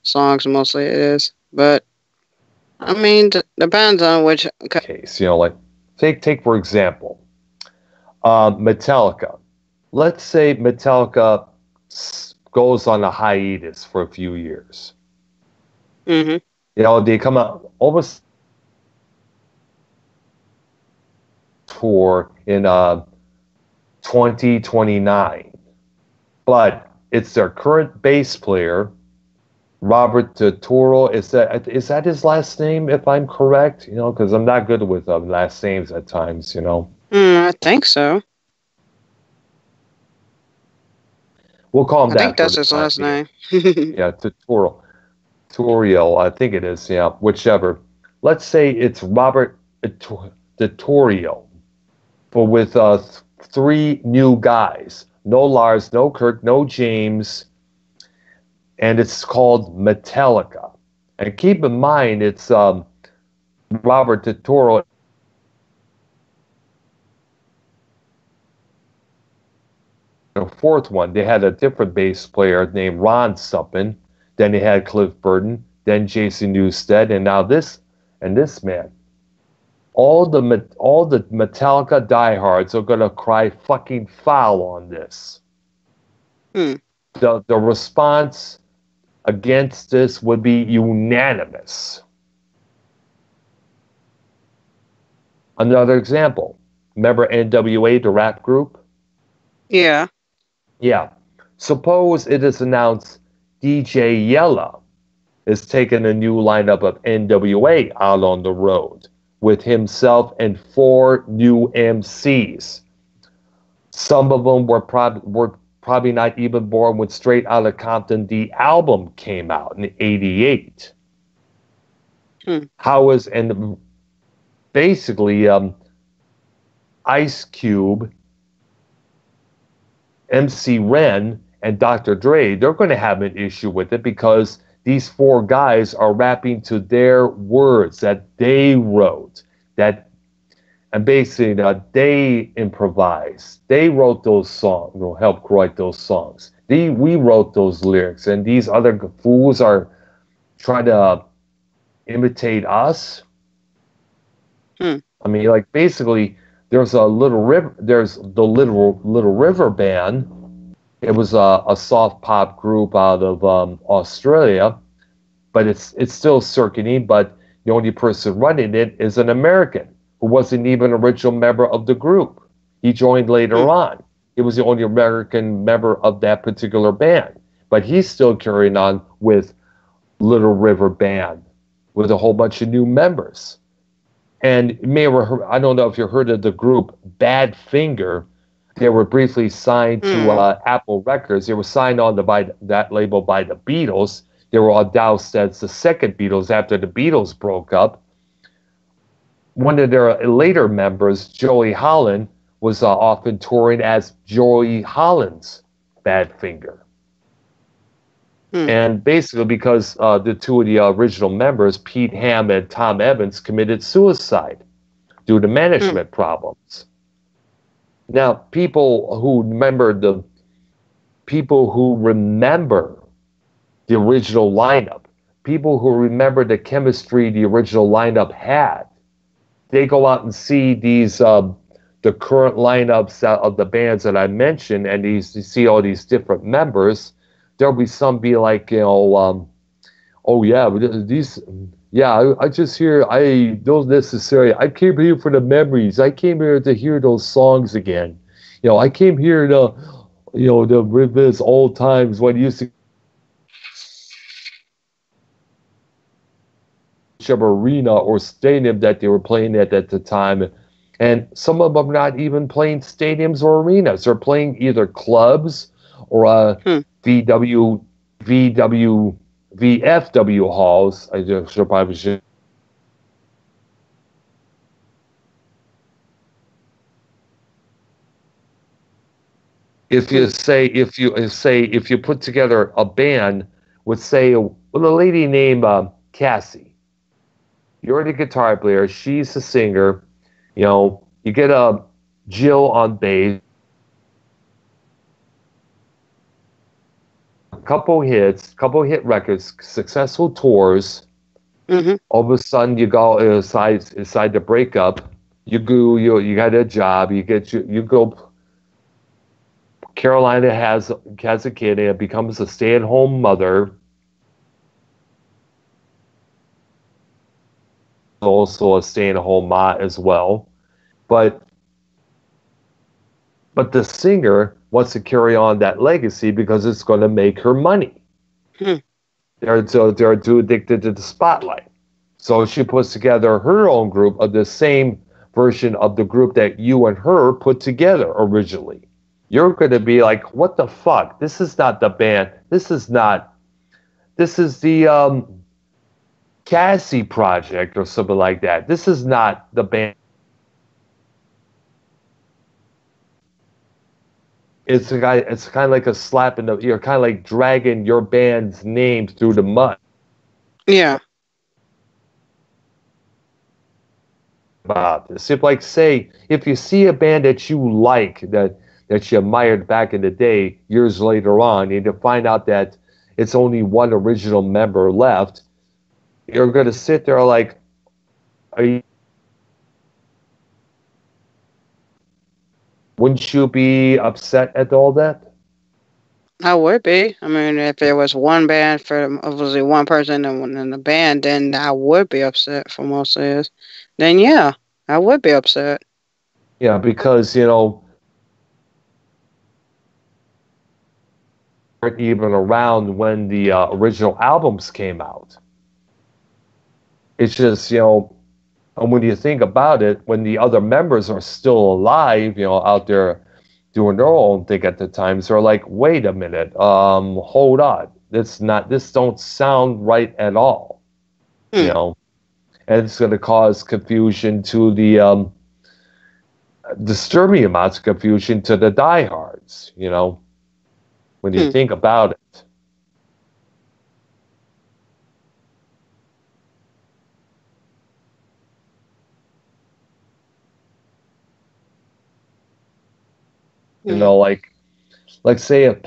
songs mostly it is. But I mean, depends on which. Case, like take for example, Metallica. Let's say Metallica goes on a hiatus for a few years. Mm-hmm. They come out almost tour in 2029, but it's their current bass player, Robert Toro. Is that his last name? If I'm correct, because I'm not good with last names at times. I think so. We'll call him I think that for that's the his time last being. name. Yeah, Toro. Toriel, I think it is, yeah, whichever. Let's say it's Robert Vittorio, but with three new guys. No Lars, no Kirk, no James, and it's called Metallica. And keep in mind, it's Robert Toro. The fourth one, they had a different bass player named Ron something. Then they had Cliff Burton, then Jason Newsted, and now this man. All the Metallica diehards are gonna cry fucking foul on this. Hmm. The response against this would be unanimous. Another example. Remember NWA, the rap group? Yeah. Yeah. Suppose it is announced DJ Yella is taking a new lineup of NWA out on the road with himself and four new MCs. Some of them were probably not even born when Straight Outta Compton, the album, came out in '88. Hmm. And basically Ice Cube, MC Ren, and Dr. Dre, they're going to have an issue with it because these four guys are rapping to their words that they wrote, and basically they improvised. They wrote those songs, helped write those songs. We wrote those lyrics, and these other fools are trying to imitate us. Hmm. I mean, like basically, there's the Little River Band. It was a soft pop group out of Australia, but it's still circuiting. But the only person running it is an American who wasn't even an original member of the group. He joined later Hmm. on. He was the only American member of that particular band, but he's still carrying on with Little River Band with a whole bunch of new members. And you may have heard, I don't know if you heard of the group Badfinger. They were briefly signed to Hmm. Apple Records. They were signed on by that label by the Beatles. They were all doused as the second Beatles after the Beatles broke up. One of their later members, Joey Holland, was often touring as Joey Holland's Badfinger. Hmm. And basically, because the two of the original members, Pete Ham and Tom Evans, committed suicide due to Hmm. management problems. Now, people who remember the original lineup, people who remember the chemistry the original lineup had, they go out and see the current lineups of the bands that I mentioned, and you see all these different members. There'll be some be like, oh yeah, these, yeah, I just hear, I don't necessarily, I came here for the memories. I came here to hear those songs again. I came here to revisit old times when you used to arena or stadium that they were playing at the time. And some of them are not even playing stadiums or arenas. They're playing either clubs or Hmm. VW, VW, VFW halls. I should probably should. Hmm. If you put together a band with say a lady named Cassie, you're the guitar player, she's the singer, you get a Jill on bass, couple hit records, successful tours. Mhm. All of a sudden, you go decide to break up. You got a job. You go. Carolina has a kid and becomes a stay-at-home mother. Also a stay-at-home mom as well. But the singer wants to carry on that legacy because it's going to make her money. Hmm. They're too addicted to the spotlight. So she puts together her own group of the same version of the group that you and her put together originally. You're going to be like, what the fuck? This is not the band. This is not. This is the Cassie project or something like that. This is not the band. It's kind of like a slap in the. You're kind of like dragging your band's name through the mud. Yeah. About this. If like say if you see a band that you like that you admired back in the day, years later on, and you find out that it's only one original member left, you're gonna sit there like, are you, wouldn't you be upset at all that? I would be. I mean, if there was one band for obviously one person in the band, then I would be upset for most of this. Then yeah, I would be upset. Yeah, because weren't even around when the original albums came out. It's just and when you think about it, when the other members are still alive, out there doing their own thing at the times, they're like, wait a minute, hold on, this don't sound right at all, you Hmm. know, and it's going to cause confusion to the disturbing amounts of confusion to the diehards, when you Hmm. think about it. Hmm. Like say if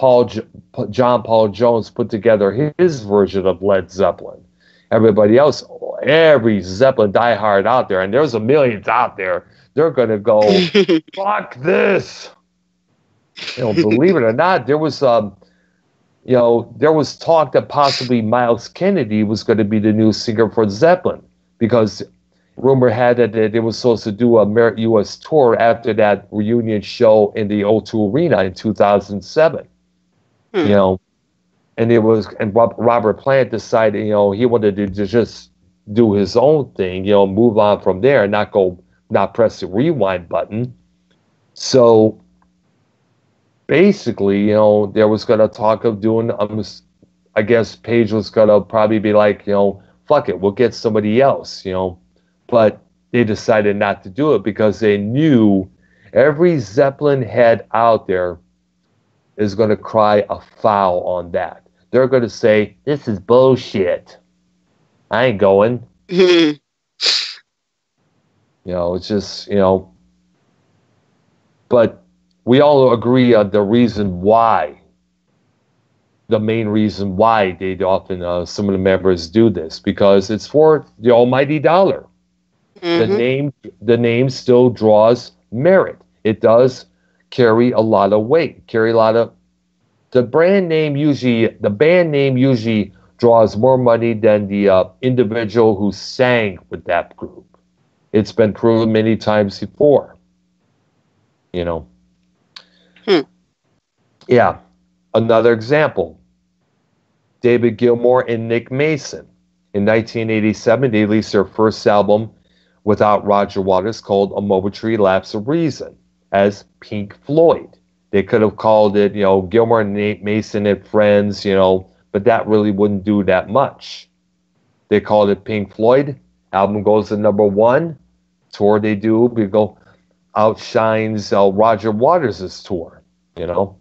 John Paul Jones put together his version of Led Zeppelin, everybody else, every Zeppelin diehard out there, and there's a millions out there, they're gonna go, fuck this. Believe it or not, there was talk that possibly Miles Kennedy was going to be the new singer for Zeppelin because rumor had it that they were supposed to do a Merit U.S. tour after that reunion show in the O2 Arena in 2007. You Hmm. know, and Robert Plant decided, he wanted to just do his own thing, move on from there, and not press the rewind button. So basically, there was going to talk of doing. I guess Page was going to probably be like, fuck it, we'll get somebody else, but they decided not to do it because they knew every Zeppelin head out there is going to cry a foul on that. They're going to say, this is bullshit. I ain't going. Hmm. It's just, but we all agree on the main reason why they often, some of the members do this, because it's for the almighty dollar. The Hmm. name, the name still draws merit. It does carry a lot of weight, carry a lot of the band name usually draws more money than the individual who sang with that group. It's been proven many times before. You know. Hmm. Yeah. Another example: David Gilmour and Nick Mason. In 1987, they released their first album without Roger Waters called A Momentary Lapse of Reason as Pink Floyd. They could have called it, Gilmour and Nate Mason and Friends, but that really wouldn't do that much. They called it Pink Floyd. Album goes to number one. Tour they do, we go outshines Roger Waters' tour, you know.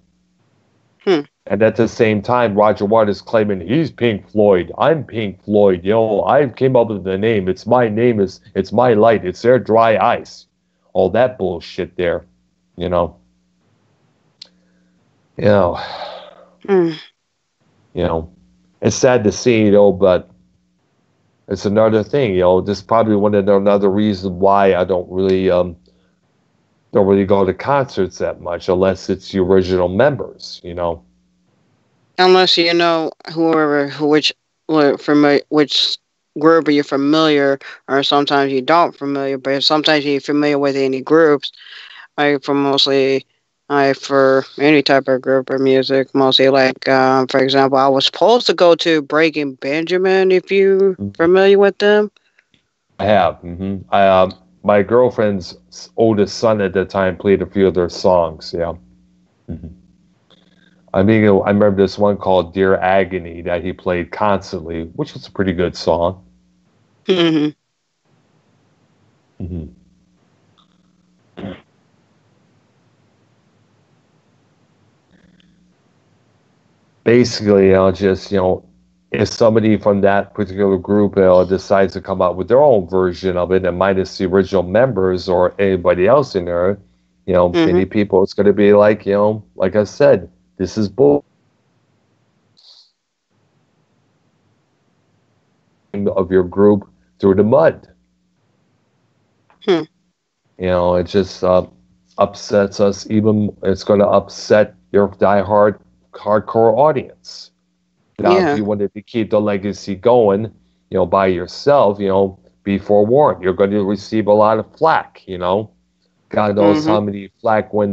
Hmm. And at the same time, Roger Waters claiming he's Pink Floyd. I'm Pink Floyd. I came up with the name. It's my name. It's my light. It's their dry ice. All that bullshit there, you know. You know. Hmm. You know, it's sad to see, but it's another thing. This is probably another reason why I don't really go to concerts that much unless it's the original members. Unless you know which group you're familiar, or sometimes you don't familiar, but sometimes you're familiar with any groups. Like for mostly, like for any type of group of music, mostly like for example, I was supposed to go to Breaking Benjamin. If you familiar with them. I have. My girlfriend's oldest son at the time played a few of their songs. Yeah. hmm I mean, I remember this one called "Dear Agony" that he played constantly, which was a pretty good song. Hmm. hmm Basically, if somebody from that particular group decides to come out with their own version of it, and minus the original members or anybody else in there, Hmm. many people, it's going to be like, like I said, this is bull of your group through the mud. Hmm. It just upsets us. Even it's going to upset your diehard hardcore audience. Now, if Yeah. you wanted to keep the legacy going, by yourself, be forewarned. You're going to receive a lot of flack. God knows Hmm. how many flack when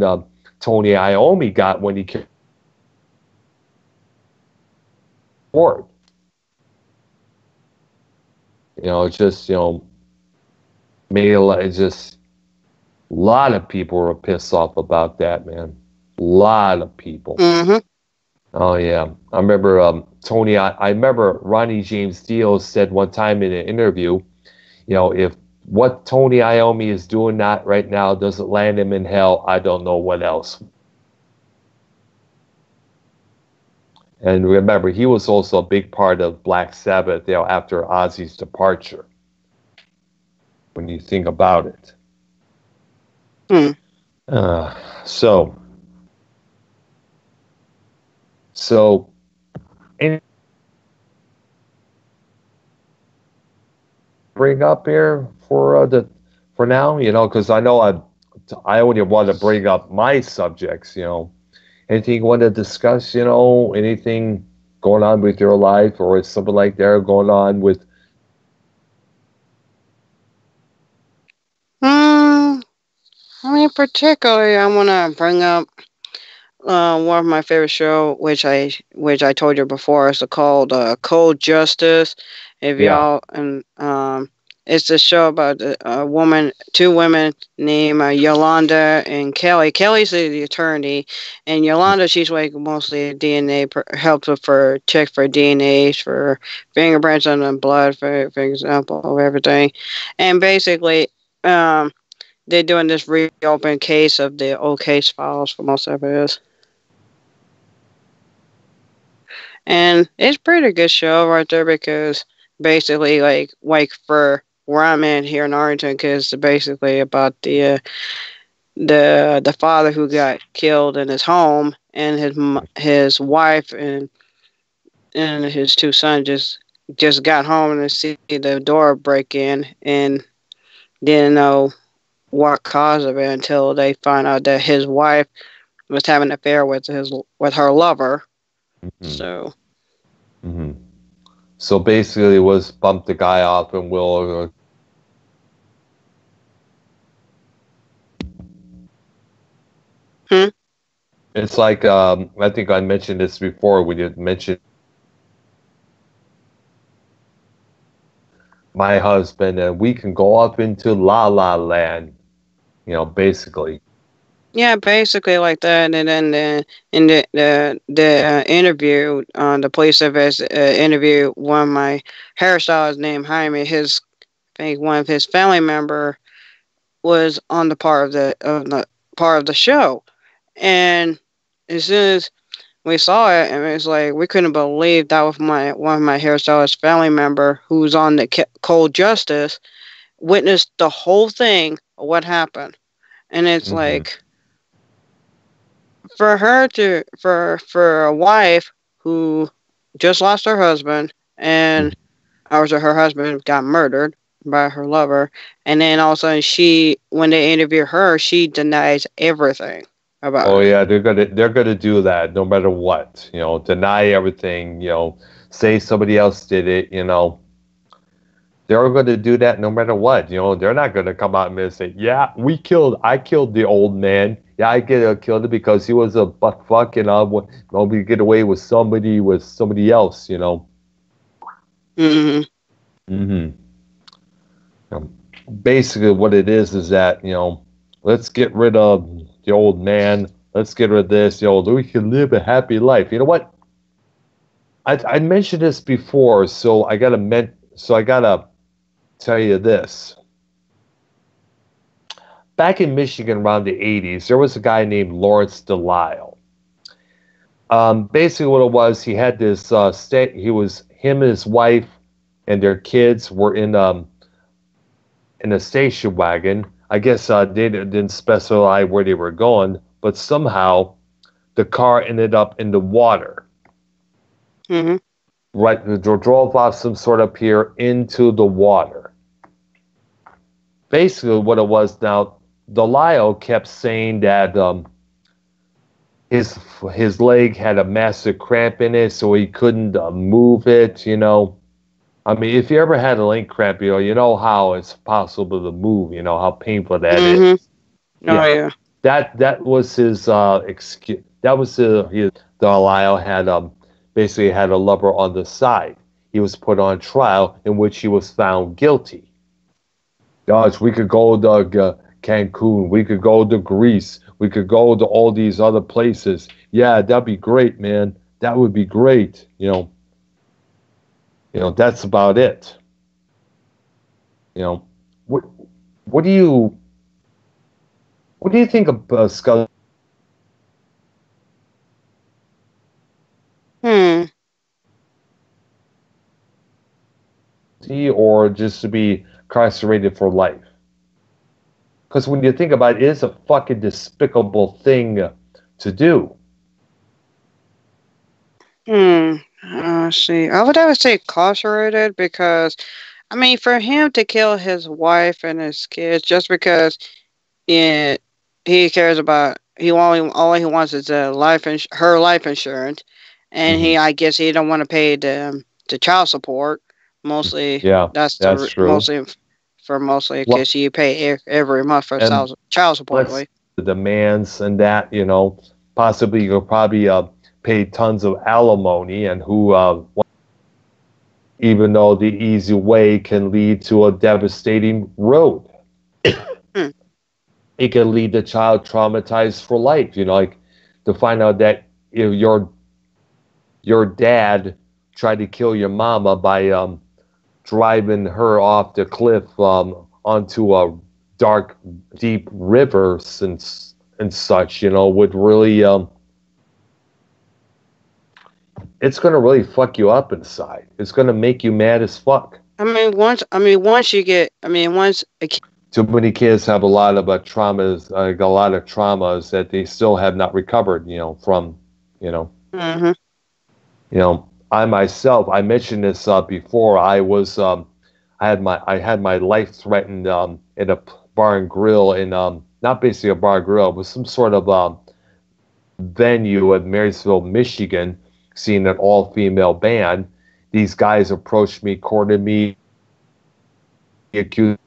Tony Iommi got when he came forward. It's just, made a lot, it's just a lot of people were pissed off about that, man. A lot of people. Hmm. Oh yeah, I remember Tony. I remember Ronnie James Dio said one time in an interview, if what Tony Iommi is doing not right now doesn't land him in hell, I don't know what else. And remember, he was also a big part of Black Sabbath, after Ozzy's departure. When you think about it, Hmm. uh, so so any bring up here for now, because I know I only want to bring up my subjects. Anything you want to discuss, anything going on with your life, or is something like that going on with Mm, I mean, particularly, I want to bring up one of my favorite show, which I told you before, is called Cold Justice. If yeah. y'all and it's a show about a woman, two women named Yolanda and Kelly. Kelly's the attorney, and Yolanda, she's like mostly DNA helps with for check for DNAs for fingerprints on the blood, for example, of everything, and basically. They're doing this reopen case of the old case files for most of it is. And it's a pretty good show right there because basically, like for where I'm in here in Arlington, because basically about the father who got killed in his home, and his wife and his two sons just got home and see the door break in and didn't know what cause of it until they find out that his wife was having an affair with her lover. hmm So. hmm So basically, it was bump the guy off and we'll. Hmm? It's like I think I mentioned this before. We did mention my husband, and we can go up into La La Land. Basically. Yeah, basically like that. And then in the interview, the police officer interviewed one of my hairstylists named Jaime. I think one of his family member was on the part of the show. And as soon as we saw it, and it was like we couldn't believe that was my one of my hairstylist family member who's on the Cold Justice witnessed the whole thing of what happened. And it's hmm like for her to for a wife who just lost her husband, and her husband got murdered by her lover, and then all of a sudden when they interview her, she denies everything about Oh it. yeah, they're gonna do that no matter what. Deny everything. Say somebody else did it. They're going to do that no matter what. They're not going to come out and say, "Yeah, I killed the old man. Yeah, killed him because he was a butt fuck, and nobody get away with somebody else." Hmm. Hmm. Basically, what it is that let's get rid of the old man. Let's get rid of this. We can live a happy life. You know what? I mentioned this before, so I gotta tell you this. Back in Michigan around the 80s, there was a guy named Lawrence Delisle. Basically, what it was, he had this state. Him and his wife and their kids were in a station wagon. I guess they didn't specify where they were going, but somehow the car ended up in the water. Hmm. Right, they drove off some sort of pier into the water. Basically, what it was now, Delisle kept saying that his his leg had a massive cramp in it, so he couldn't move it. I mean, if you ever had a leg cramp, you know how it's possible to move. You know how painful that is. Hmm. Oh Yeah, yeah. that was his excuse. That was his. Delisle had basically had a lover on the side. He was put on trial in which he was found guilty. Gosh, we could go to Cancun. We could go to Greece. We could go to all these other places. Yeah, that'd be great, man. That would be great. That's about it. You know, what what do you what do you think of Scuzzy Hmm. or just to be incarcerated for life? Because when you think about it, it's a fucking despicable thing to do. Hmm. See, I would have to say incarcerated because, I mean, for him to kill his wife and his kids just because, yeah, he cares about he only all he wants is her life insurance, and Hmm. I guess he don't want to pay the child support. Mostly, Yeah, that's that's true. mostly Well, because you pay every month for and child support. let's Like, the demands and that possibly you'll probably pay tons of alimony and who even though the easy way can lead to a devastating road. hmm, It can lead the child traumatized for life. Like to find out that if your dad tried to kill your mama by driving her off the cliff onto a dark, deep rivers and such, would really it's gonna really fuck you up inside. It's gonna make you mad as fuck. once you get, once a kid. Too many kids have a lot of traumas, a lot of traumas that they still have not recovered, from, you know, Hmm. I myself, I mentioned this before. I had my life threatened in a bar and grill in not basically a bar and grill, but some sort of venue at Marysville, Michigan, seeing an all-female band. These guys approached me, courted me, accused me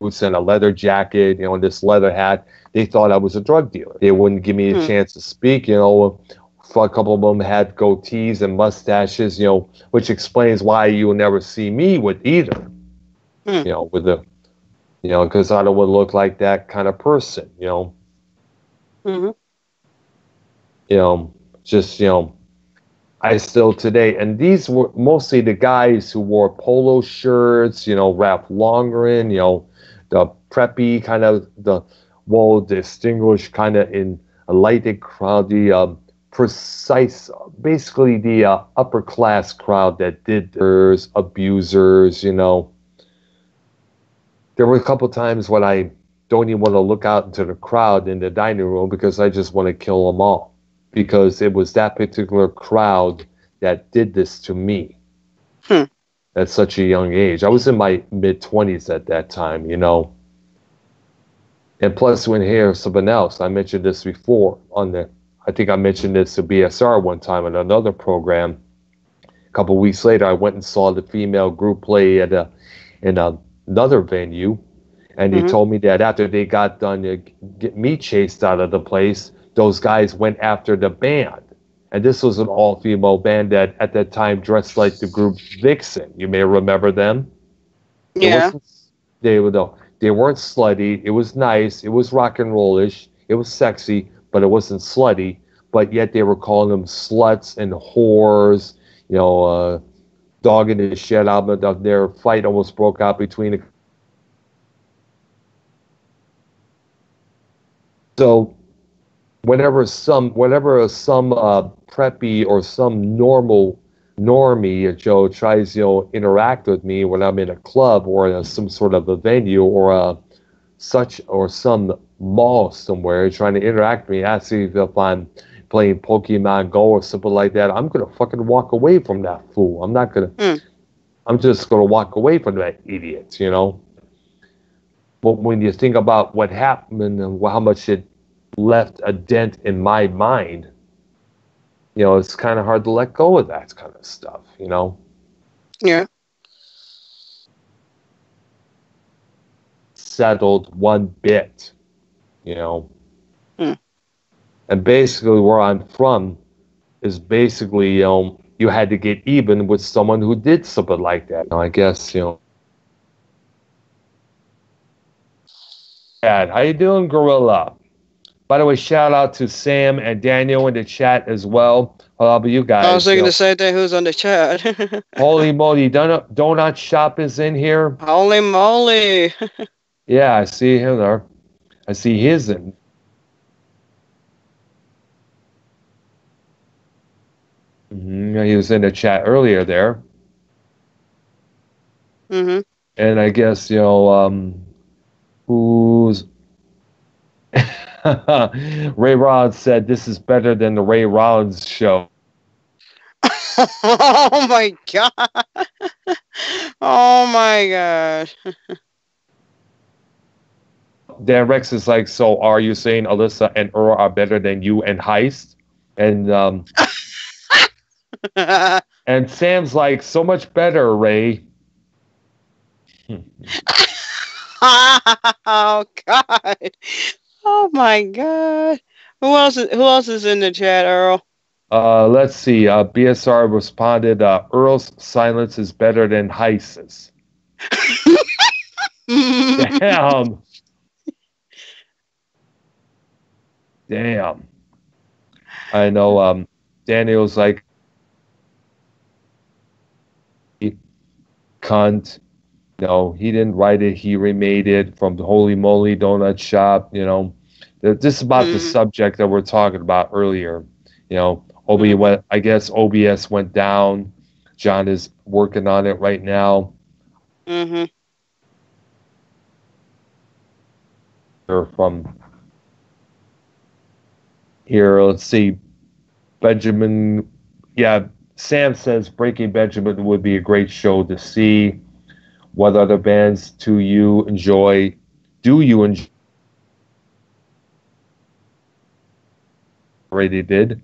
boots and a leather jacket, and this leather hat. They thought I was a drug dealer. They wouldn't give me a Hmm. chance to speak. A couple of them had goatees and mustaches, which explains why you will never see me with either. Hmm. With the, because I don't want to look like that kind of person. Hmm. You know, just I still today, and these were mostly the guys who wore polo shirts, Ralph Lauren, the preppy kind of the well distinguished kind of in a lighted crowd, the precise, basically the upper class crowd that did abusers. There were a couple times when I don't even want to look out into the crowd in the dining room because I just want to kill them all. because it was that particular crowd that did this to me Hmm. at such a young age. I was in my mid-20s at that time, And plus, when here's something else, I mentioned this before I think I mentioned this to BSR one time in another program. A couple of weeks later, I went and saw the female group play in another venue, and they Mm-hmm. told me that after they got done get me chased out of the place, those guys went after the band. And this was an all-female band that at that time dressed like the group Vixen. You may remember them. It Yeah. wasn't they were though they weren't slutty. It was nice. It was rock and rollish. It was sexy, but it wasn't slutty. But yet they were calling them sluts and whores. Dogging the shit out of them. Their fight almost broke out between the. So whenever some preppy or some normie Joe tries interact with me when I'm in a club or in some sort of a venue or some mall somewhere trying to interact with me, asking if I'm playing Pokemon Go or something like that, I'm gonna fucking walk away from that fool. Hmm. I'm just gonna walk away from that idiot. But when you think about what happened and how much it left a dent in my mind, it's kind of hard to let go of that kind of stuff. Yeah. Settled one bit, you know. Hmm. And basically where I'm from is basically, you had to get even with someone who did something like that. I guess, Dad, how you doing, Gorilla? By the way, shout out to Sam and Daniel in the chat as well. How about you I was guys? thinking the same thing. Who's on the chat? Holy moly, Donut Shop is in here. Holy moly! Yeah, I see him there. I see his in. He was in the chat earlier there. Mm-hmm. And I guess, who's Ray Rollins said this is better than the Ray Rollins show. Oh my god! Oh my god! Dan Rex is like, so are you saying Alyssa and Earl are better than you and Heist? And and Sam's like, so much better, Ray. Oh god! Oh my god! Who else is in the chat, Earl? Let's see. BSR responded, Earl's silence is better than Heist's. Damn. Damn. I know Daniel's like cunt. No, he didn't write it. He remade it from the Holy Moly Donut Shop. This is about the subject that we're talking about earlier. I guess OBS went down. John is working on it right now. Mm-hmm. From here, let's see. Benjamin, yeah, Sam says Breaking Benjamin would be a great show to see. What other bands do you enjoy? Already did.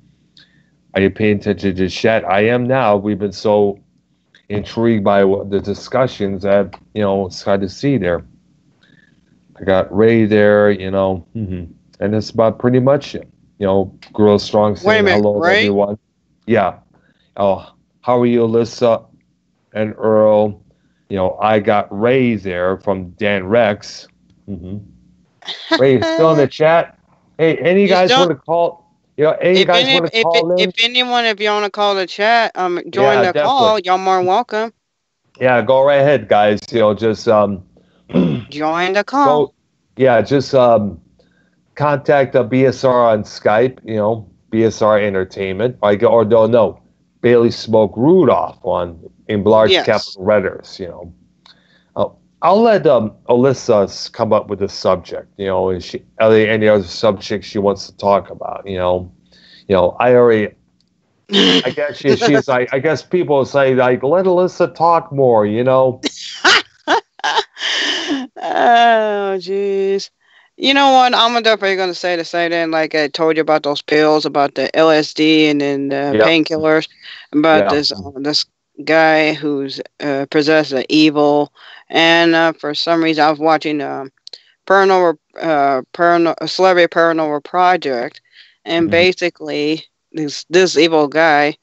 Are you paying attention to chat? I am now. We've been so intrigued by the discussions that, it's hard to see there. I got Ray there, and that's about pretty much it. Girl Strong saying hello to everyone. Yeah. Oh, how are you, Alyssa and Earl? I got Ray there from Dan Rex. Ray, still in the chat. Hey, any guys want to call? Any guys want to call in? If anyone, if you want to call the chat, join the call. Y'all more than welcome. Yeah, go right ahead, guys. Just join the call. Just contact BSR on Skype. BSR Entertainment. No, Bailey Smoke Rudolph in large capital letters. I'll let Alyssa come up with a subject. Any other subject she wants to talk about. I already. I guess she's like. I guess people say like, let Alyssa talk more. Oh, jeez. You know what? I'm definitely going to say the same thing. Like I told you about those pills, about the LSD, and then the Yep. painkillers. About Yeah. this guy who's possessed of evil, and for some reason I was watching a celebrity paranormal project, and Mhm. basically this evil guy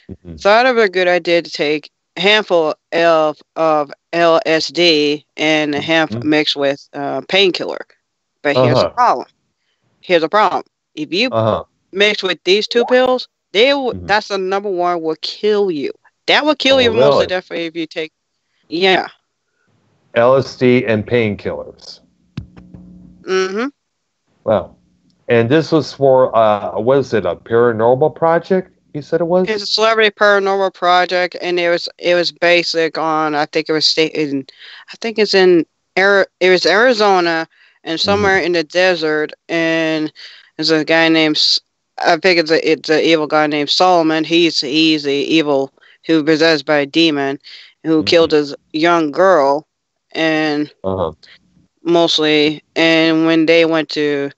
Mhm. thought of a good idea to take a handful of LSD and a half Mhm. mixed with painkiller. But Uh here's the huh. problem. Here's the problem. If you Uh huh. mix with these two pills, Mhm. that's the number one will kill you. That will kill Oh, you mostly really? definitely if you take. Yeah. LSD and painkillers. Mm-hmm. Wow. And this was for what is it? A paranormal project? You said it was. It's a celebrity paranormal project, and it was basic on I think it was state in I think it's in it was Arizona and Mhm. somewhere in the desert, and there's a guy named I think it's a evil guy named Solomon. He's the evil who possessed by a demon who killed Mhm. his young girl, and Uh huh. mostly, and when they went to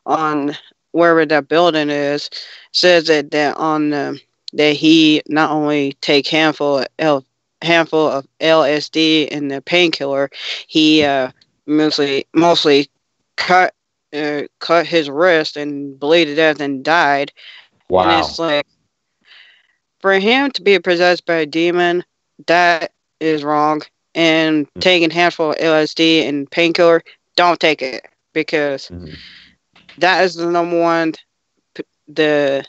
on wherever that building is, says that on that he not only take handful of LSD and the painkiller, he mostly cut cut his wrist and bleeded to death and died. And it's Wow. like for him to be possessed by a demon, that is wrong. And taking handful of LSD and painkiller, don't take it because Mhm. that is the number one the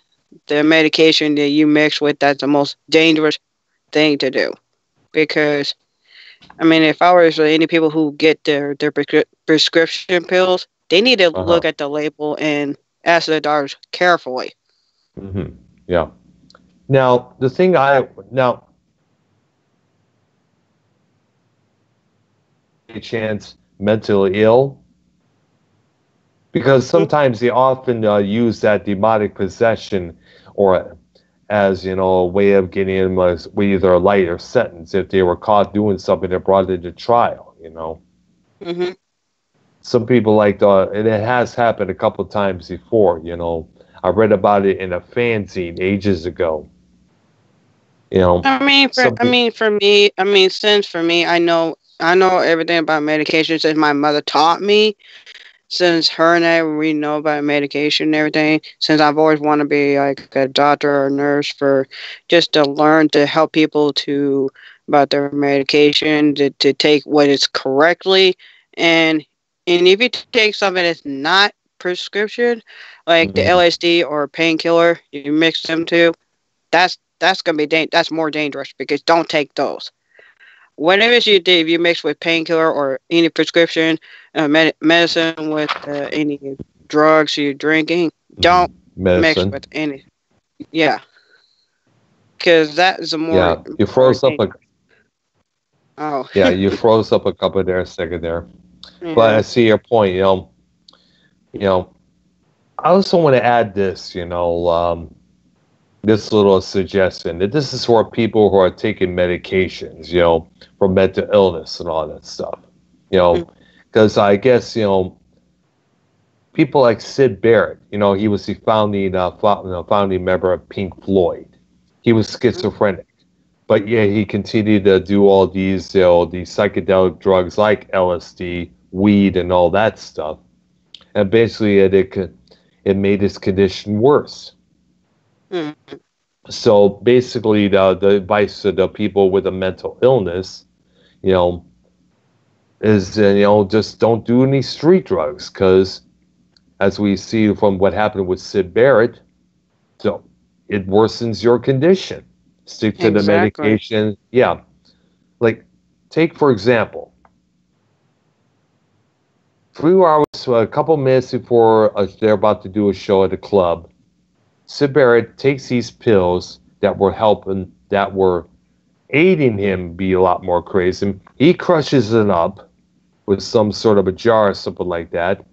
the medication that you mix with that's the most dangerous thing to do. Because I mean, if I was any people who get their prescription pills, they need to Uh huh. look at the label and ask the doctors carefully. Mhm. Yeah. Now the thing I now a chance mentally ill because Hmm. sometimes they often use that demonic possession or as a way of getting them with either a lighter sentence if they were caught doing something that brought it to trial. Hmm. Some people and it has happened a couple times before. I read about it in a fanzine ages ago. you know some I people mean, for me, since for me, I know everything about medication since my mother taught me. Since her and I, we know about medication and everything. Since I've always wanted to be like a doctor or a nurse for just to learn to help people to about their medication to take what is correctly and if you take something that's not prescription, like the Mhm. LSD or painkiller, you mix them two. That's gonna be that's more dangerous because don't take those. Whatever you do, if you mix with painkiller or any prescription medicine with any drugs you're drinking, Mhm. don't mix Medicine. with any. Yeah, because that is a Yeah, you more froze up a dangerous. Oh, yeah, you froze up a couple there a second there, but I yeah. see your point. You know, I also want to add this. This little suggestion that this is for people who are taking medications. For mental illness and all that stuff. You Mm, know, because I guess people like Sid Barrett. He was the founding member of Pink Floyd. He was mm, schizophrenic, but yeah, he continued to do all these psychedelic drugs like LSD, weed, and all that stuff. And basically, it made his condition worse. mm. So basically, the advice to the people with a mental illness, you know, is just don't do any street drugs because, as we see from what happened with Sid Barrett, so it worsens your condition. Stick to the Exactly. medication. Yeah, like take for example, 3 hours, so a couple minutes before they're about to do a show at a club, Sid Barrett takes these pills that were aiding him be a lot more crazy. He crushes it up with some sort of a jar or something like that,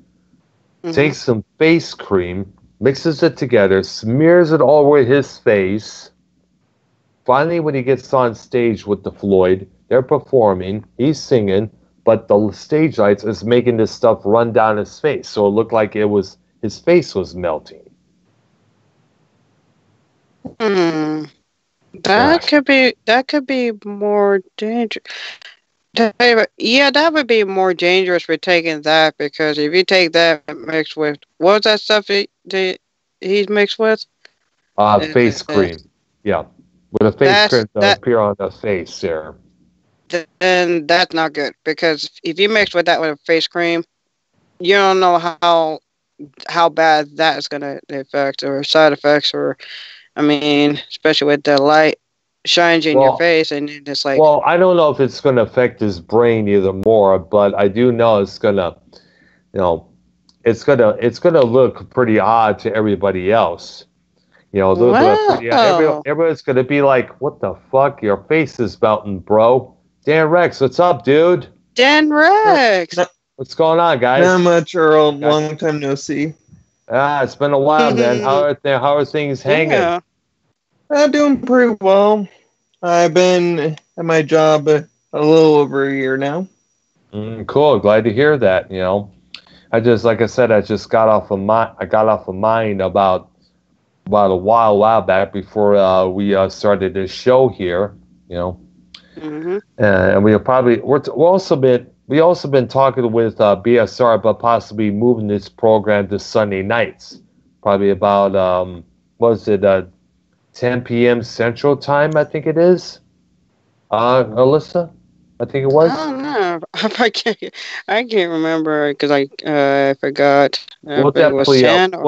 Hmm. takes some face cream, mixes it together, smears it all over his face. Finally, when he gets on stage with the Floyd, they're performing, he's singing, but the stage lights is making this stuff run down his face, so it looked like his face was melting. Hmm. Yeah. That could be more dangerous. Yeah, that would be more dangerous for taking that, because if you take that mixed with what's that stuff he's mixed with? Face Uh, cream. Yeah. With a face cream to that appear on the face there. then that's not good, because if you mix with that with a face cream, you don't know how bad that is gonna affect, or side effects, or I mean, especially with the light shines in your Well, face, and it's like, well, I don't know if it's going to affect his brain either more, but I do know it's going to, you know, it's gonna look pretty odd to everybody else. You know, look pretty odd. wow, Everyone's gonna be like, "What the fuck? Your face is melting, bro." Dan Rex, what's up, dude? Dan Not, Rex. not, What's going on, not guys? much, Earl. Guys, Long time no see. it's been a while, man. How are things hanging? Yeah. Doing pretty well. I've been at my job a little over a year now. Cool. Glad to hear that. You know, like I said, I just got off of mine about a while back before we started this show here. You know, Mm-hmm. and we also been talking with BSR about possibly moving this program to Sunday nights, probably about was it 10 p.m. Central Time? I think it is. Alyssa, I think it was. I don't know. I can't remember, because I forgot We'll if it was definitely 10 or.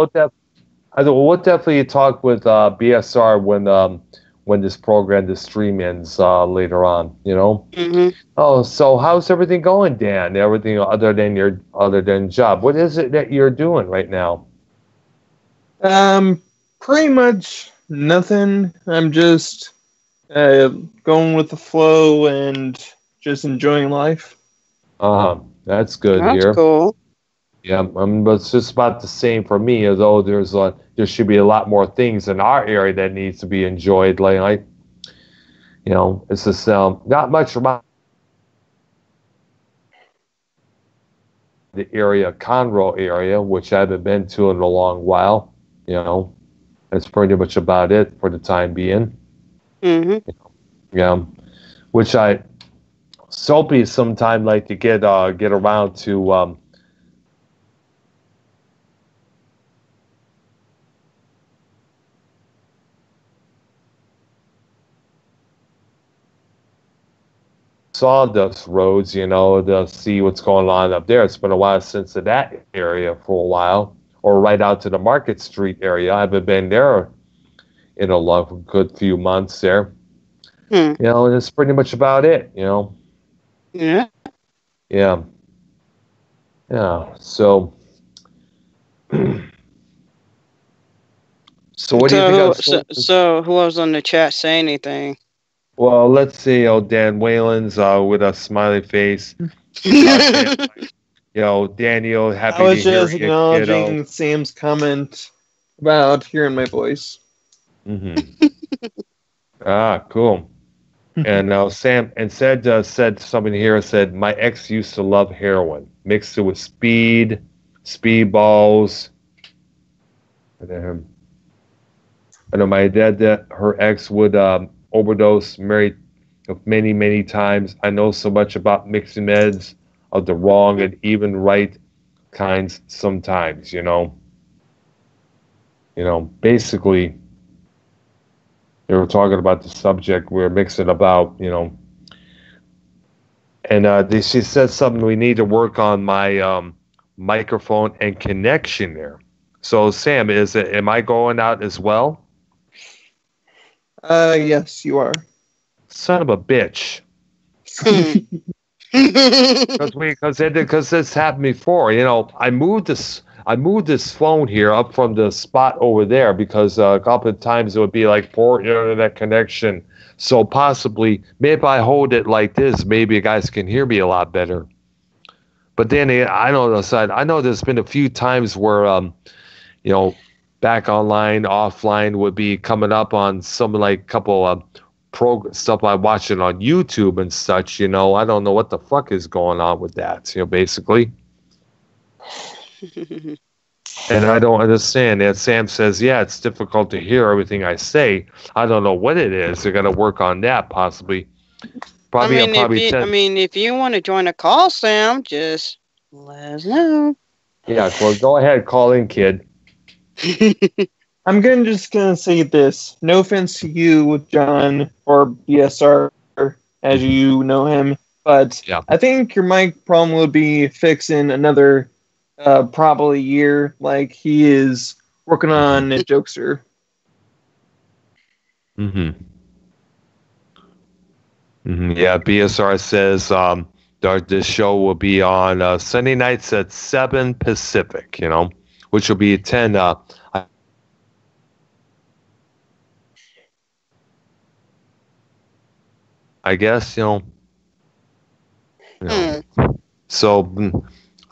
we'll definitely talk with BSR when this program, this stream ends later on. You know. Mm-hmm. Oh, so how's everything going, Dan? Everything other than job. What is it that you're doing right now? Pretty much nothing. I'm just going with the flow and just enjoying life. That's good That's here. cool. Yeah, but it's just about the same for me. Although there should be a lot more things in our area that needs to be enjoyed. Like you know, it's just not much about the area, Conroe area, which I haven't been to in a long while. You know, that's pretty much about it for the time being. Mm-hmm. Yeah, which I Soapy sometime like to get around to. Sawdust roads, you know, to see what's going on up there. It's been a while since that area for a while, or right out to the Market Street area. I haven't been there in a good few months there. Hmm. You know, and that's pretty much about it. You know, Yeah. yeah, yeah. So, so what do you think So of? so who was on the chat say anything? Well, let's see. Oh, Dan Whalen's with a smiley face. Daniel, happy I was to hear just you, kiddo. acknowledging Sam's comment about hearing my voice. Mm-hmm. Cool. And now Sam said something here. Said my ex used to love heroin, mixed it with speedballs. And then I know my dad that her ex would overdose, married many times. I know so much about mixing meds of the wrong and even right kinds sometimes. Basically. They were talking about the subject we are mixing about, and she said something. We need to work on my microphone and connection there. So, Sam, am I going out as well? Yes, you are. Son of a bitch. Because this happened before. I moved this phone here up from the spot over there because a couple of times it would be like poor internet connection. So possibly, maybe if I hold it like this, maybe you guys can hear me a lot better. But then I know there's been a few times where back online, offline would be coming up on some like couple of stuff I watch it on YouTube and such. I don't know what the fuck is going on with that. Basically. And I don't understand. And Sam says, yeah, it's difficult to hear everything I say. I don't know what it is. They're gonna work on that possibly. Probably, if you want to join a call, Sam, just let us know. Yeah, well, go ahead, call in, kid. I'm just gonna say this. No offense to you, John, or BSR, as you know him, but yeah. I think your mic problem would be fixed in another probably year. Like he is working on a jokester. Yeah, BSR says this show will be on Sunday nights at 7 Pacific. Which will be 10. I guess, So I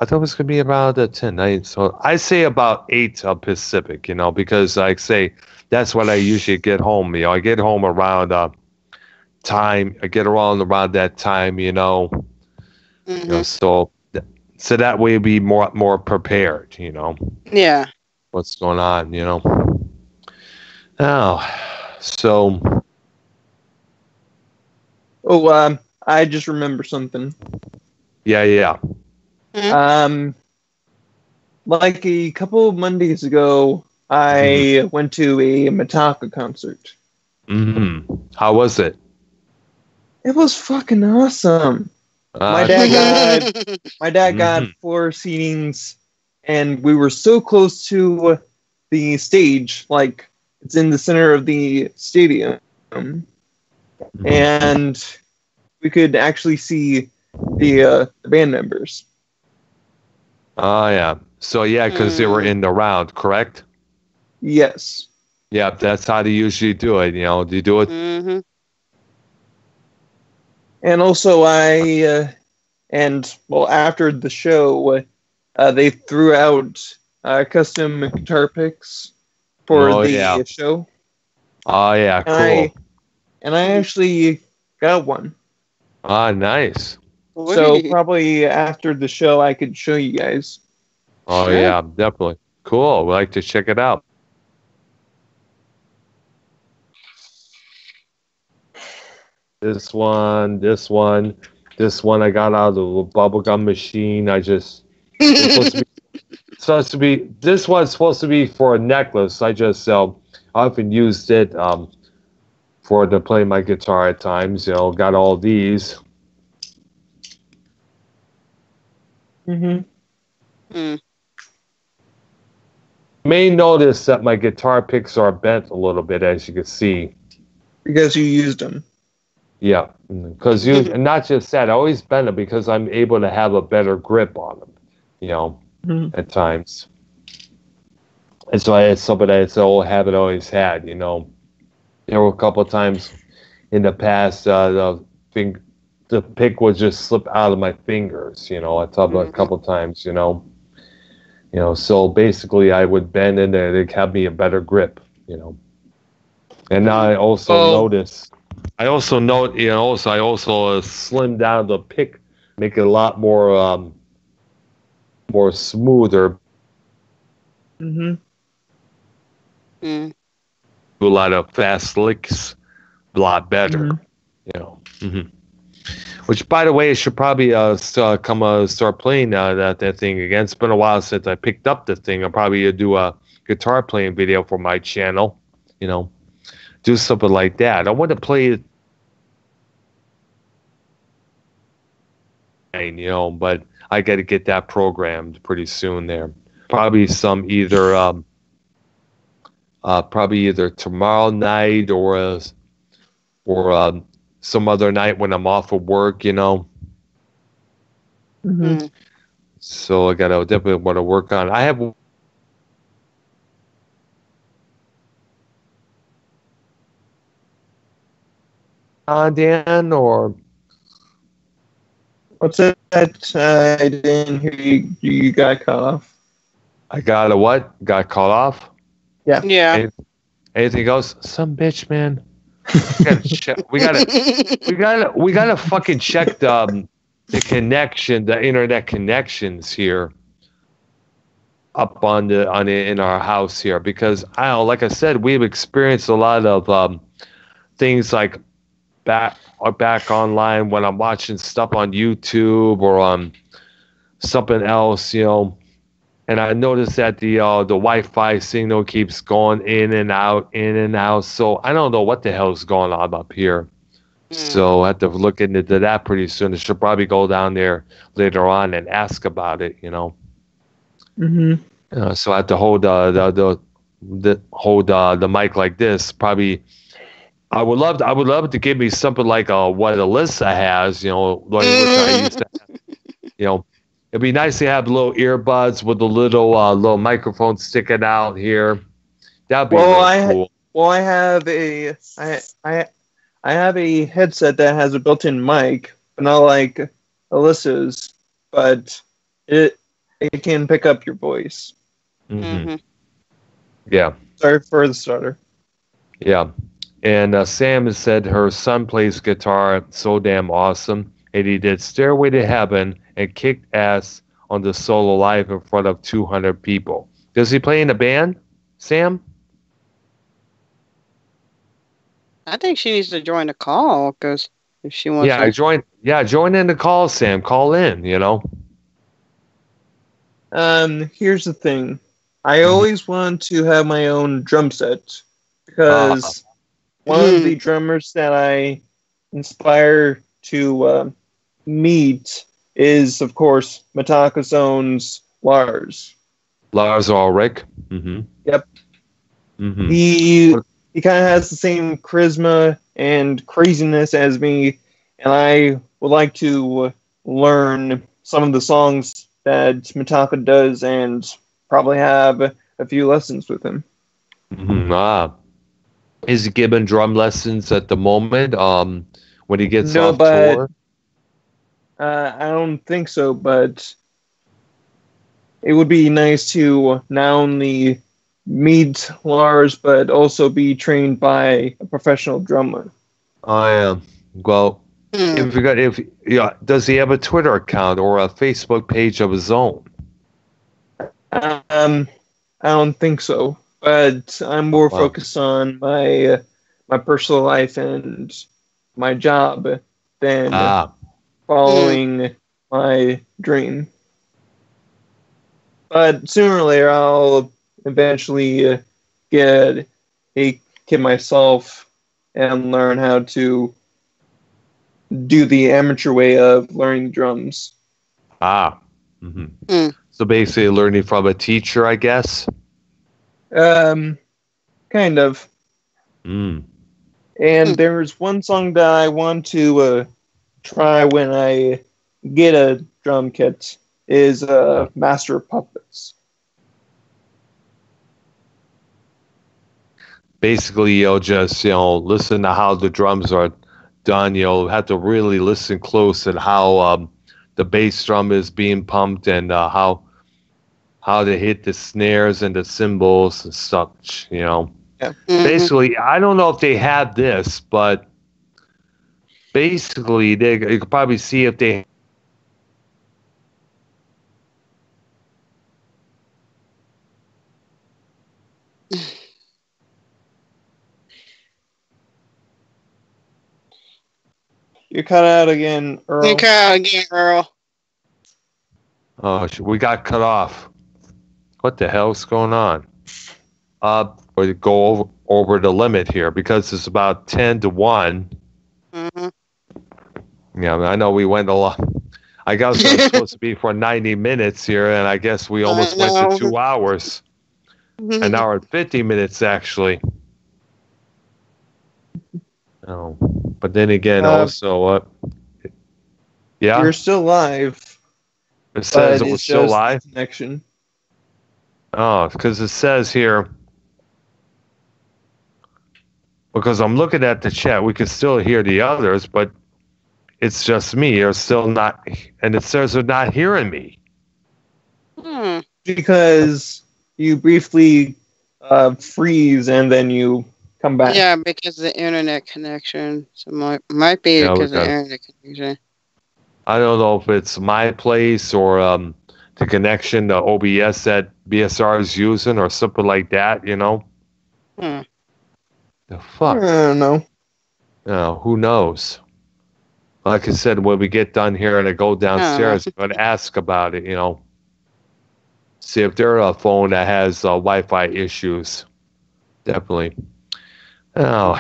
thought it was going to be about 10 nights. So I say about 8 Pacific, because like say, that's what I usually get home. I get home around time. I get around that time, so that way be more prepared, Yeah. What's going on, Now, so. Oh, I just remember something. Yeah. Like a couple of Mondays ago, I went to a Metallica concert. How was it? It was fucking awesome. My dad got 4 seatings, and we were so close to the stage, like it's in the center of the stadium, and we could actually see the band members. Oh yeah. So yeah, because they were in the round, correct? Yes. Yeah, that's how they usually do it. They do it. Mm-hmm. And also, after the show, they threw out custom guitar picks for the show. Oh yeah, cool. And I actually got one. Ah, nice. So probably after the show, I could show you guys. Oh sure. Yeah, definitely. Cool. We'd like to check it out. This one I got out of the bubblegum machine. This one's supposed to be for a necklace. I just often used it to play my guitar at times. Got all these. You may notice that my guitar picks are bent a little bit, as you can see. Because you used them. Yeah, because not just that, I always bend them because I'm able to have a better grip on them, at times. And so it's something that it's an old habit I always had, There were a couple of times in the past the pick would just slip out of my fingers, I thought about a couple of times, so basically I would bend in there to have me a better grip, And I also noticed. I also note, I also slimmed down the pick, make it a lot more smoother. Do a lot of fast licks, a lot better. Which, by the way, I should probably start playing that thing again. It's been a while since I picked up the thing. I'll probably do a guitar playing video for my channel. Do something like that. I want to play it, but I got to get that programmed pretty soon. There, probably either tomorrow night or some other night when I'm off of work. So I gotta definitely want to work on. I have. Dan, or what's that? I didn't hear you. You got cut off. I got a what? Got cut off? Yeah. Yeah. Anything else? Some bitch, man. We gotta fucking check the connection, the internet connections here up in our house here, because I don't know, like I said, we've experienced a lot of things like back online when I'm watching stuff on YouTube or on something else, and I noticed that the Wi-Fi signal keeps going in and out, in and out. So I don't know what the hell's going on up here. So I have to look into that pretty soon. I should probably go down there later on and ask about it. Mm-hmm. So I have to hold the mic like this. Probably, I would love to give me something like what Alyssa has. Which I used to have. It'd be nice to have little earbuds with a little microphone sticking out here. That'd be cool. Well, I have a headset that has a built-in mic, but not like Alyssa's, but it can pick up your voice. Mm-hmm. Yeah. Sorry for the starter. Yeah. And Sam has said her son plays guitar so damn awesome, and he did Stairway to Heaven and kicked ass on the solo live in front of 200 people. Does he play in a band, Sam? I think she needs to join the call, because if she wants join in the call, Sam. Call in, Here's the thing. I always want to have my own drum set, because one of the drummers that I inspire to meet is, of course, Metallica's own Lars. Lars Ulrich. Mm-hmm. Yep. Mm-hmm. He kind of has the same charisma and craziness as me, and I would like to learn some of the songs that Metallica does and probably have a few lessons with him. Mm-hmm. Is he giving drum lessons at the moment when he gets off tour? I don't think so, but it would be nice to not only meet Lars, but also be trained by a professional drummer. Well, does he have a Twitter account or a Facebook page of his own? I don't think so, but I'm more focused on my personal life and my job than following my dream. But sooner or later, I'll eventually get a kit myself and learn how to do the amateur way of learning drums. Mm-hmm. So basically learning from a teacher, I guess? Kind of. And there's one song that I want to try when I get a drum kit is Master of Puppets. Basically, you'll just, listen to how the drums are done. You'll have to really listen close at how the bass drum is being pumped and how to hit the snares and the cymbals and such, Yeah. Mm-hmm. Basically, I don't know if they have this, but basically, you could probably see if they. You cut out again, Earl. You cut out again, Earl. Oh, we got cut off. What the hell's going on? We go over the limit here because it's about 10 to 1. Mm-hmm. Yeah, I know we went a lot. I guess it was supposed to be for 90 minutes here, and I guess we almost went to 2 hours. An hour and 50 minutes, actually. Oh, but then again, also, yeah, you're still live. It says it was still live. Connection. Oh, because it says here. Because I'm looking at the chat, we can still hear the others, but it's just me. You're still not, and it says they're not hearing me. Because you briefly freeze and then you come back. Yeah, because of the internet connection. So might be because of the internet connection. I don't know if it's my place or the connection, the OBS that BSR is using or something like that, you know? Hmm. The fuck? I don't know. Who knows? Like I said, when we get done here and I go downstairs, I'm going to ask about it, you know? See if they're a phone that has Wi-Fi issues. Definitely. Oh,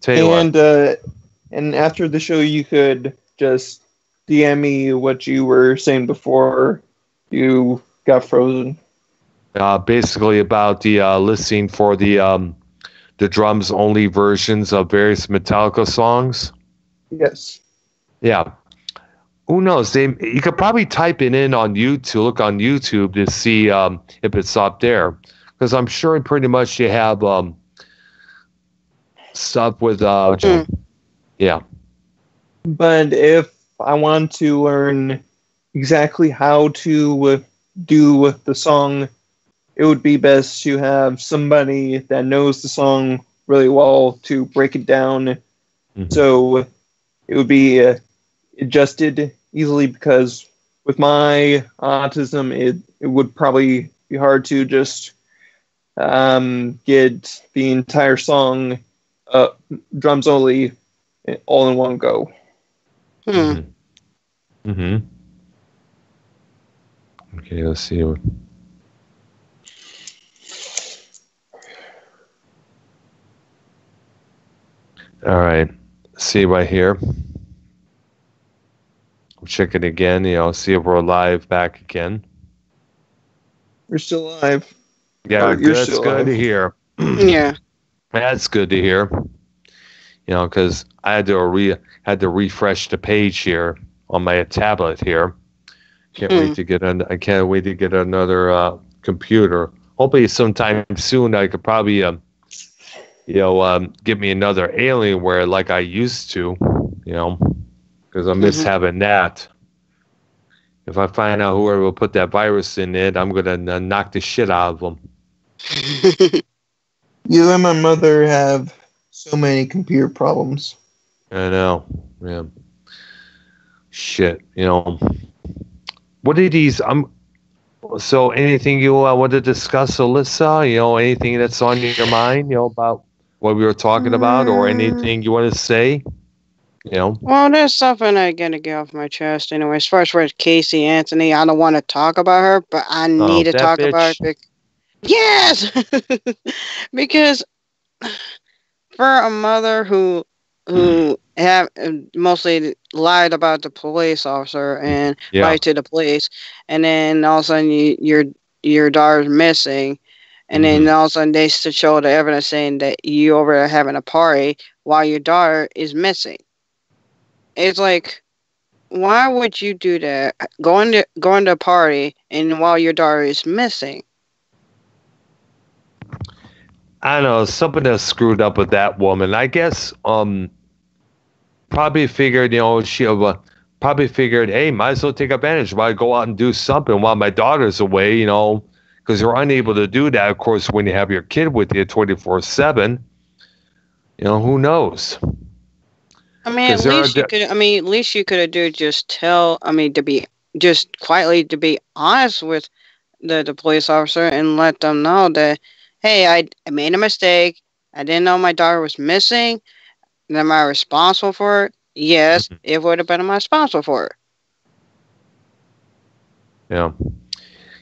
tell you what. And after the show, you could just DM me what you were saying before you got frozen. Basically about the listing for the drums only versions of various Metallica songs. Yes. Yeah. Who knows? You could probably type it in on YouTube. Look on YouTube to see if it's up there, because I'm sure pretty much you have stuff with yeah. But if I want to learn exactly how to do the song, it would be best to have somebody that knows the song really well to break it down. Mm-hmm. So it would be adjusted easily, because with my autism, it would probably be hard to just get the entire song drums only all in one go. Mm-hmm. Mm-hmm. Okay, let's see. All right. See right here. We'll check it again, see if we're live back again. We're still alive. Yeah, that's good to hear. Yeah. That's good to hear. Because I had to refresh the page here on my tablet here. I can't wait to get another computer. Hopefully, sometime soon I could probably give me another Alienware like I used to. Because I miss having that. If I find out whoever will put that virus in it, I'm gonna knock the shit out of them. You and my mother have so many computer problems. I know. Yeah. Shit. What are these? So anything you want to discuss, Alyssa? Anything that's on your mind? About what we were talking about, or anything you want to say? Well, there's something I gotta get off my chest anyway. As far as with Casey Anthony, I don't want to talk about her, but I need to talk about her. Yes, because for a mother who have mostly lied about the police officer and lied to the police, and then all of a sudden your daughter's missing, and then all of a sudden they show the evidence saying that you over there having a party while your daughter is missing. It's like, why would you do that? Going to a party and while your daughter is missing. I don't know, something that's screwed up with that woman. I guess probably figured, she probably figured, hey, might as well take advantage. Might go out and do something while my daughter's away, because you're unable to do that, of course, when you have your kid with you 24/7. Who knows? I mean, at least you could have do just tell. I mean, to be just quietly to be honest with the police officer and let them know that, hey, I made a mistake. I didn't know my daughter was missing. Am I responsible for it? Yes, it would have been responsible for it. Yeah.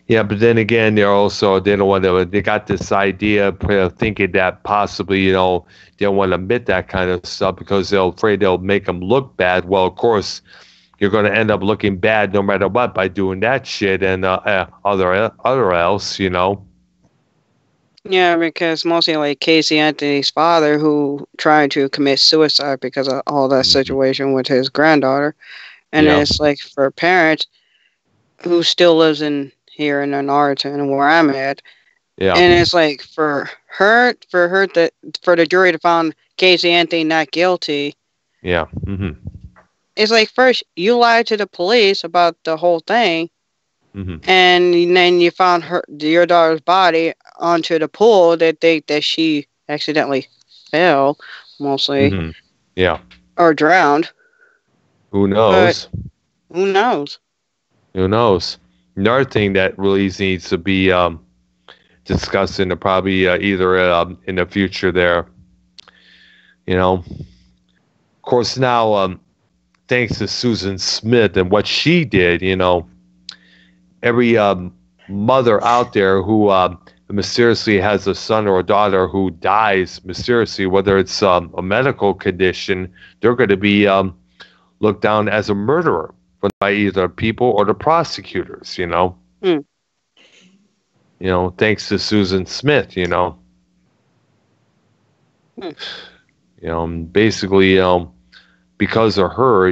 Yeah, but then again, they don't want to. They got this idea of thinking that possibly, they don't want to admit that kind of stuff because they're afraid they'll make them look bad. Well, of course, you're going to end up looking bad no matter what by doing that shit and other else, Yeah, because mostly like Casey Anthony's father, who tried to commit suicide because of all that situation with his granddaughter, and it's like for parents who still lives here in Arlington, where I'm at. Yeah. And it's like for the jury to find Casey Anthony not guilty. Yeah. It's like, first you lied to the police about the whole thing, And then you found your daughter's body onto the pool that she accidentally fell, mostly, Yeah. or drowned. Who But knows? who knows? Who knows? Another thing that really needs to be discussed in probably either in the future there. Of course, now thanks to Susan Smith and what she did, every mother out there who mysteriously has a son or a daughter who dies mysteriously, whether it's a medical condition, they're going to be looked down as a murderer by either people or the prosecutors. Thanks to Susan Smith. Basically, because of her,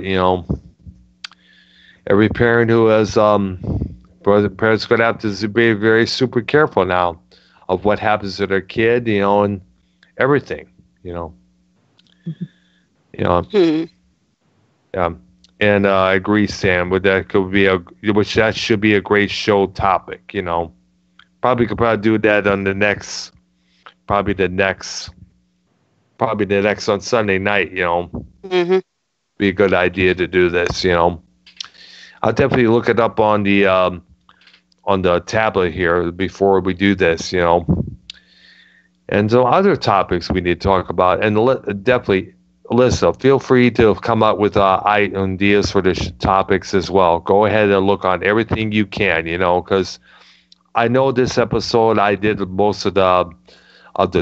every parent who has parents going to have to be very super careful now of what happens to their kid, and everything, Yeah, and I agree, Sam. That should be a great show topic. Probably could do that on the next on Sunday night. Be a good idea to do this. I'll definitely look it up on the tablet here before we do this. And so other topics we need to talk about, and definitely. Alyssa, feel free to come up with ideas for the topics as well. Go ahead and look on everything you can, because I know this episode I did most of the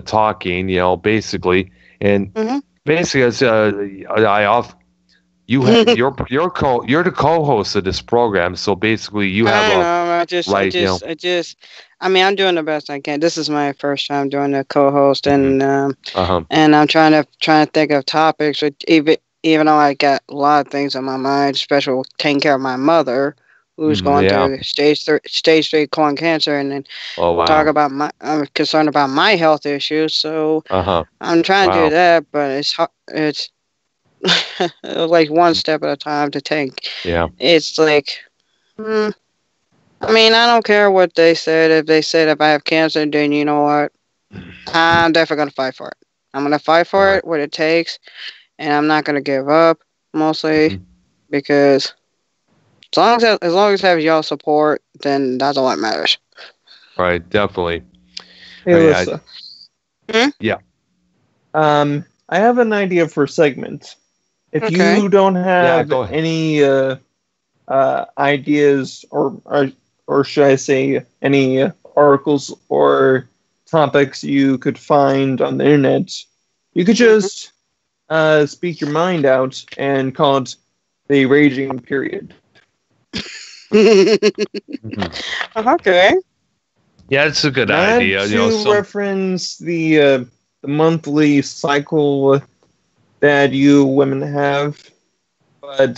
talking, basically, and basically, you're the co-host of this program, so basically you have I'm doing the best I can. This is my first time doing the co-host, and and I'm trying to think of topics. Even though I got a lot of things on my mind, especially taking care of my mother, who's going through stage 3 colon cancer, and then talk about I'm concerned about my health issues. So I'm trying to do that, but it's hard. It's like one step at a time to take. Yeah. It's like. I don't care what they said. If they said if I have cancer, then you know what? I'm definitely going to fight for it. I'm going to fight for it, what it takes, and I'm not going to give up, mostly, because as long as I have y'all support, then that's all that matters. Right, definitely. Hey, Alyssa. Yeah. I have an idea for a segment. If you don't have any ideas or should I say any articles or topics you could find on the internet, you could just speak your mind out and call it the raging period. Okay. Yeah, it's a good idea. To reference the monthly cycle that you women have. But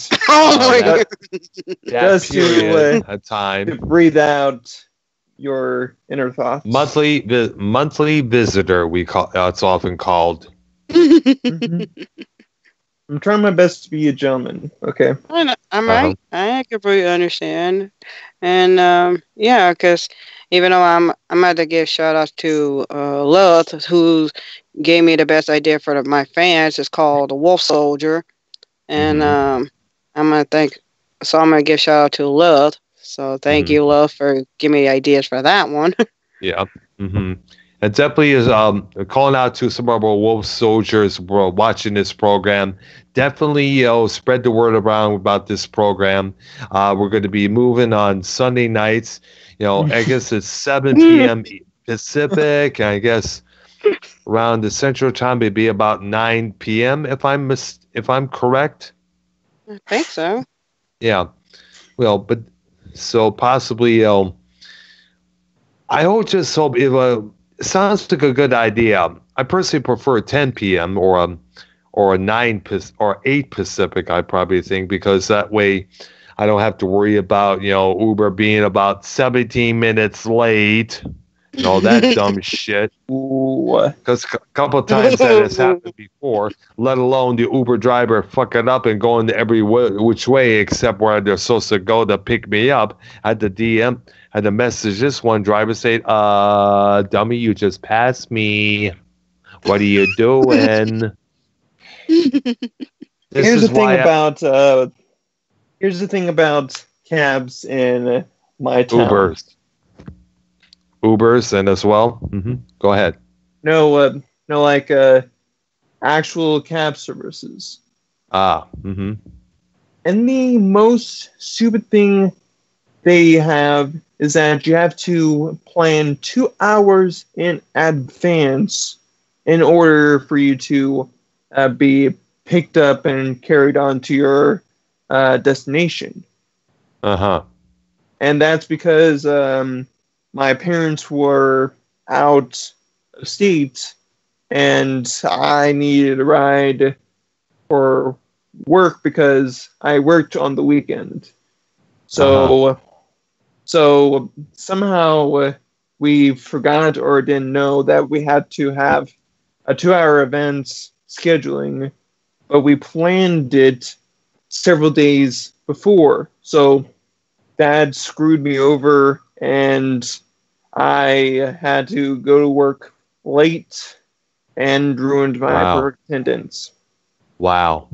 just a time to breathe out your inner thoughts. Monthly visitor, it's often called. I'm trying my best to be a gentleman. Okay. I'm right. I completely understand, and because even though I'm about to give shout outs to Lilith, who gave me the best idea for my fans. It's called the Wolf Soldier. And I'm gonna give shout out to Lilith. So thank you, Lilith, for giving me ideas for that one. Yeah. And definitely is calling out to some of our Wolf Soldiers who are watching this program. Definitely, spread the word around about this program. We're going to be moving on Sunday nights. I guess it's 7 p.m. Pacific. I guess around the Central Time, it'd be about 9 p.m. if I'm correct. I think so. Yeah. Well, but so possibly, I just hope it sounds like a good idea. I personally prefer 10 p.m. or 9 or 8 Pacific. I probably think, because that way I don't have to worry about Uber being about 17 minutes late and all that dumb shit. Ooh. Because a couple of times that has happened before, let alone the Uber driver fucking up and going every which way except where they're supposed to go to pick me up. I had to DM, had to message this one driver saying, dummy, you just passed me. What are you doing? Here's the thing about cabs in my town. Ubers and as well. Go ahead. No, like actual cab services. Mm-hmm. And the most stupid thing they have is that you have to plan 2 hours in advance in order for you to be picked up and carried on to your destination. And that's because my parents were out of state and I needed a ride for work because I worked on the weekend. So somehow we forgot or didn't know that we had to have a 2-hour event scheduling, but we planned it several days before. So that screwed me over and I had to go to work late and ruined my work attendance. Wow.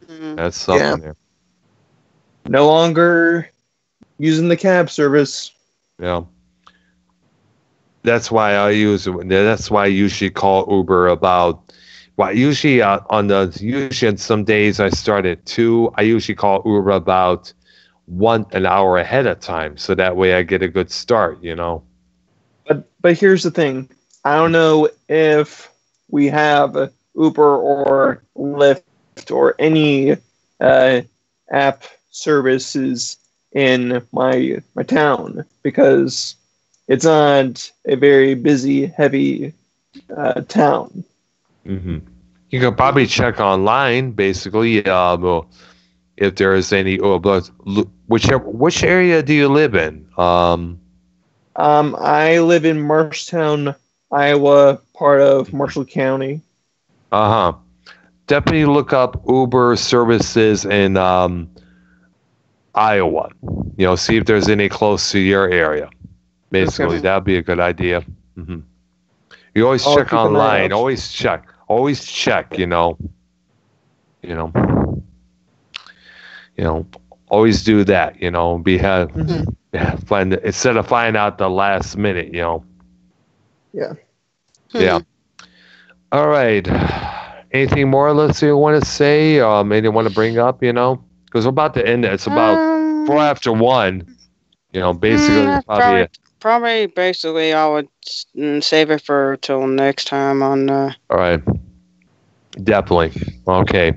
That's something there. No longer using the cab service. Yeah. That's why I usually call Uber about. Well, usually on some days I start at 2. I usually call Uber about an hour ahead of time, so that way I get a good start. But here's the thing. I don't know if we have Uber or Lyft or any app services in my town because it's not a very busy, heavy town. Mm-hmm. You can probably check online, basically, if there is any. Which area do you live in? I live in Marshtown, Iowa, part of Marshall County. Definitely look up Uber services in Iowa. See if there's any close to your area. Basically, that'd be a good idea. Mm-hmm. You always check online. Always check. Always check. Always do that. Instead of finding out the last minute. Yeah. Yeah. All right. Anything more, Alyssa, you want to say? Anything you want to bring up? Because we're about to end it. It's about 4 after 1. Basically, probably basically I would save it for till next time on. All right. Definitely. Okay.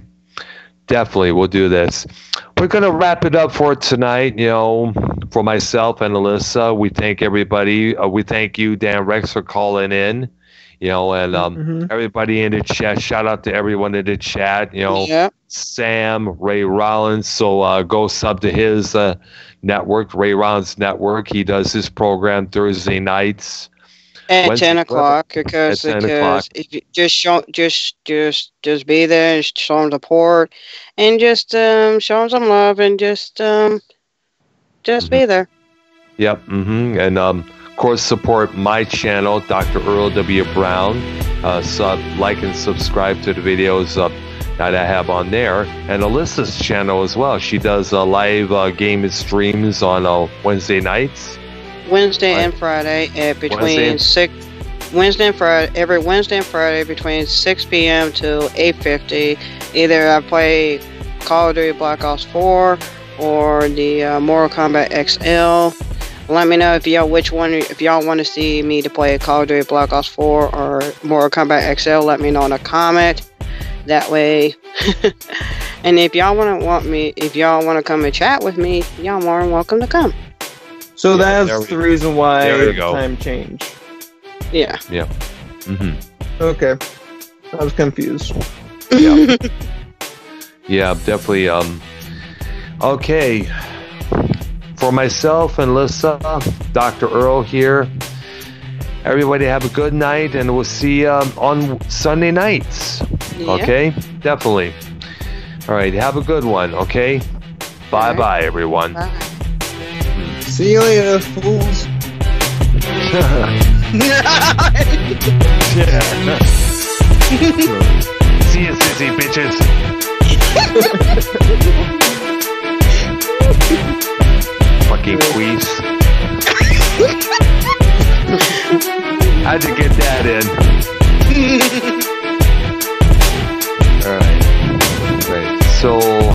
Definitely, we'll do this. We're going to wrap it up for tonight. For myself and Alyssa, we thank everybody. We thank you, Dan Rex, for calling in. And everybody in the chat. Shout out to everyone in the chat. Sam, Ray Rollins. So go sub to his network, Ray Rollins Network. He does his program Thursday nights at 10 o'clock because if you just be there and show them support and just show them some love and just be there. Yep. And of course, support my channel, Dr. Earl W. Brown. Like and subscribe to the videos that I have on there, and Alyssa's channel as well. She does live game streams on Wednesday nights. Wednesday and Friday at between Wednesday and Friday, every Wednesday and Friday between 6 p.m. to 8:50. Either I play Call of Duty Black Ops 4 or the Mortal Kombat XL. Let me know if y'all want to see me to play Call of Duty Black Ops 4 or Mortal Kombat XL. Let me know in a comment. That way, and if y'all want to come and chat with me, y'all more than welcome to come. So that's the reason why the time changed. Yeah. Yeah. Okay. I was confused. Yeah. Yeah, definitely. Okay. For myself and Alyssa, Dr. Earl here. Everybody have a good night, and we'll see you on Sunday nights. Yeah. Okay? Definitely. All right. Have a good one. Okay? Bye-bye, everyone. Bye. See you later, fools. Yeah. See you, sissy bitches. Fucking queefs. How'd you get that in?